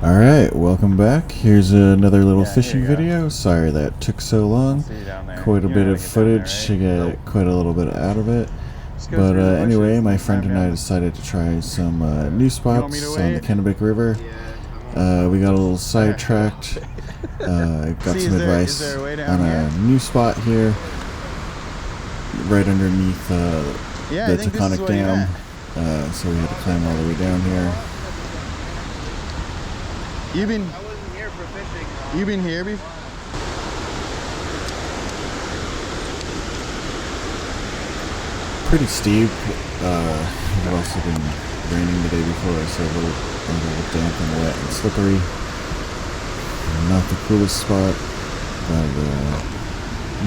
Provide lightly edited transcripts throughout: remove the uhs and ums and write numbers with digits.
Alright, welcome back. Here's another little fishing video. Sorry that took so long. Quite a bit of footage to get quite a little bit out of it. But anyway, my friend and I decided to try some new spots on the Kennebec River. We got a little sidetracked. Got some advice on a new spot here, right underneath the Taconic Dam. So we had to climb all the way down here. I wasn't here for fishing. You've been here before? Pretty steep. It's also been raining the day before, so a little damp and wet and slippery. Not the coolest spot, but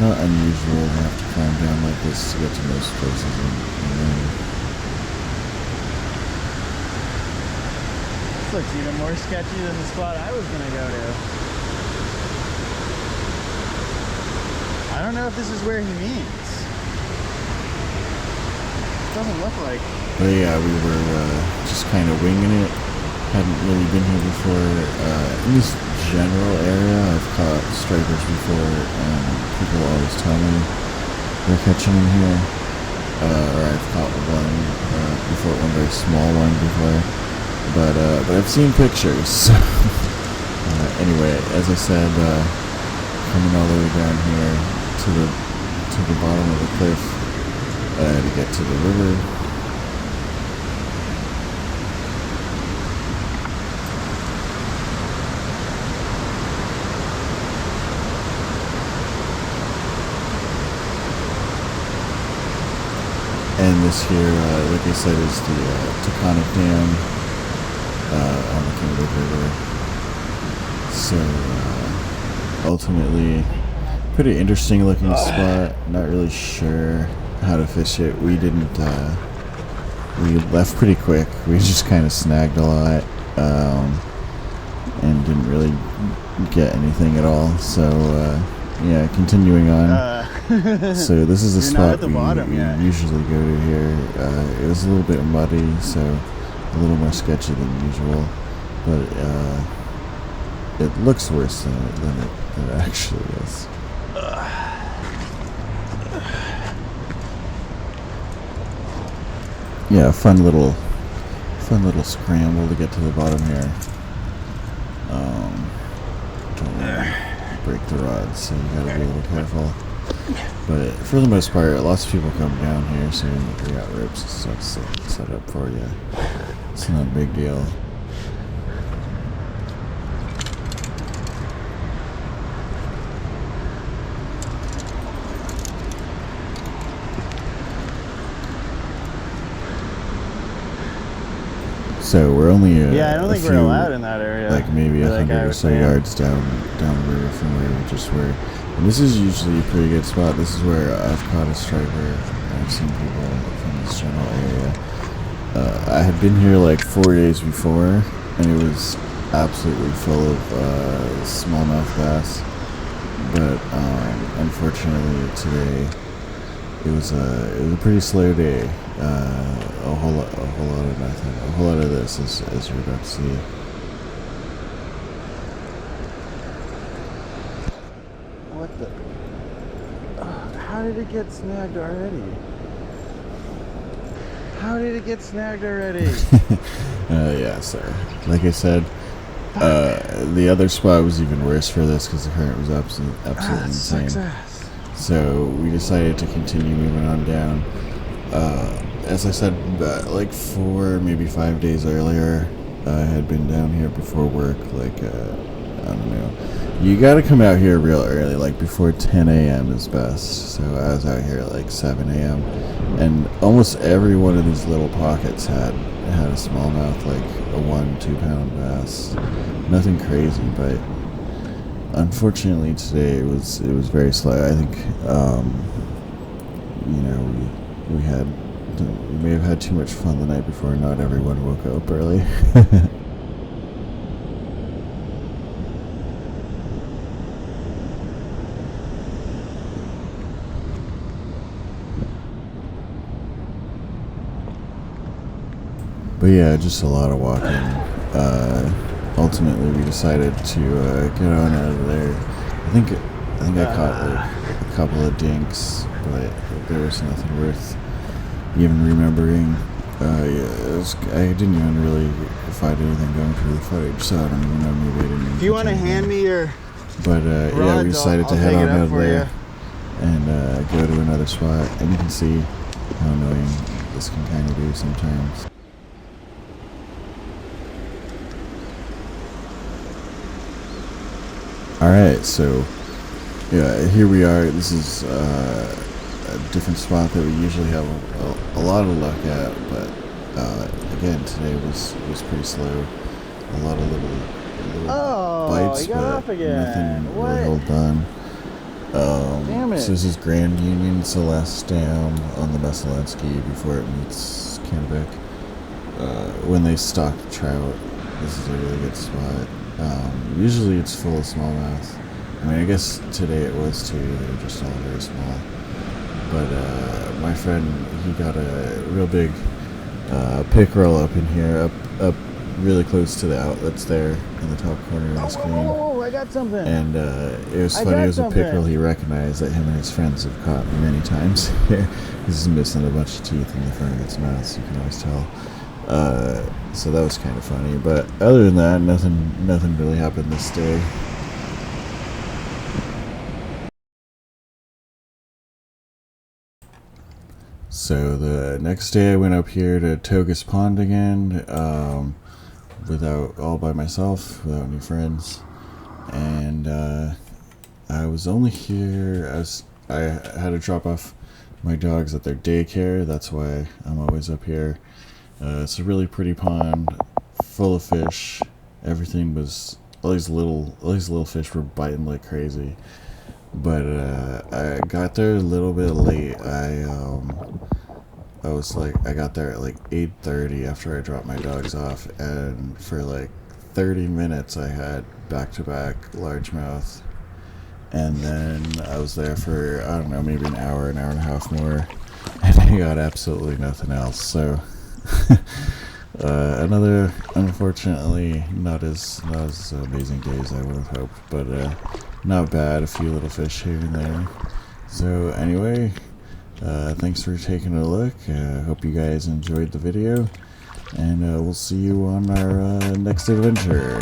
not unusual to have to climb down like this to get to most places in rain. This looks even more sketchy than the spot I was gonna go to. I don't know if this is where he means. Doesn't look like. But yeah, we were just kind of winging it. Hadn't really been here before. In this general area, I've caught stripers before, and people always tell me they're catching them here. Or I've caught one before, one very small one before. But I've seen pictures. So anyway, as I said, coming all the way down here to the bottom of the cliff to get to the river. And this here, like I said, is the Taconic Dam on the Kennebec River. So ultimately, pretty interesting looking spot. Not really sure how to fish it. We didn't. We left pretty quick. We just kind of snagged a lot and didn't really get anything at all. So yeah, continuing on. So this is the spot we usually go to here. It was a little bit muddy, so a little more sketchy than usual, but it looks worse than it actually is. Yeah, fun little scramble to get to the bottom here. Don't want to break the rods, so you gotta be a little careful. But for the most part, lots of people come down here, so we got ropes and stuff set up for you. It's not a big deal. So we're only I don't think we're allowed in that area. Like maybe 100 or so yards down the river from where we just were. And this is usually a pretty good spot. This is where I've caught a striper. I've seen people from this general area. I had been here like 4 days before, and it was absolutely full of smallmouth bass. But unfortunately today it was a pretty slow day. A whole lot of nothing. A whole lot of this, as you're about to see. What the? How did it get snagged already? How did it get snagged already? Yeah, sorry. Like I said, the other spot was even worse for this because the current was absolutely insane. Success. So we decided to continue moving on down. As I said, like 4, maybe 5 days earlier, I had been down here before work. Like, I don't know. You gotta come out here real early, like before 10 a.m. is best. So I was out here at like 7 a.m. and almost every one of these little pockets had a smallmouth, like a 1-2 pound bass. Nothing crazy, but unfortunately today it was very slow. I think we may have had too much fun the night before. Not everyone woke up early. But yeah, just a lot of walking. All ultimately we decided to get on out of there. I think I caught like a couple of dinks, but there was nothing worth even remembering. I didn't even really find anything going through the footage, so I don't even know. Maybe I didn't. If you want to hand me your But yeah, rods, we decided I'll to head take on it up out of for there you. and go to another spot. And you can see how annoying this can kind of be sometimes. Alright, so yeah, here we are. This is a different spot that we usually have a lot of luck at, but again, today was pretty slow. A lot of little bites, you got but off again. nothing What? really hold on. Damn it. So this is Grand Union. It's the last dam on the Messalensky before it meets Kennebec. When they stock trout, this is a really good spot. Usually it's full of smallmouth. I mean, I guess today it was too. They were just all very small. But my friend, he got a real big pickerel up in here, up really close to the outlets there in the top corner of the screen. Whoa, I got something. And it was I funny. got It was a something. pickerel he recognized that him and his friends have caught many times here. He's missing a bunch of teeth in the front of its mouth, so you can always tell. So that was kind of funny. But other than that, nothing really happened this day. So the next day I went up here to Togus Pond again, all by myself, without any friends. And I was only here, I had to drop off my dogs at their daycare. That's why I'm always up here. It's a really pretty pond, full of fish. Everything was, all these little fish were biting like crazy. But I got there a little bit late. I got there at like 8:30 after I dropped my dogs off, and for like 30 minutes I had back-to-back largemouth. And then I was there for, I don't know, maybe an hour and a half more, and I got absolutely nothing else. So another, unfortunately, not as amazing day as I would have hoped, but not bad. A few little fish here and there. So anyway, thanks for taking a look. Hope you guys enjoyed the video, and we'll see you on our next adventure.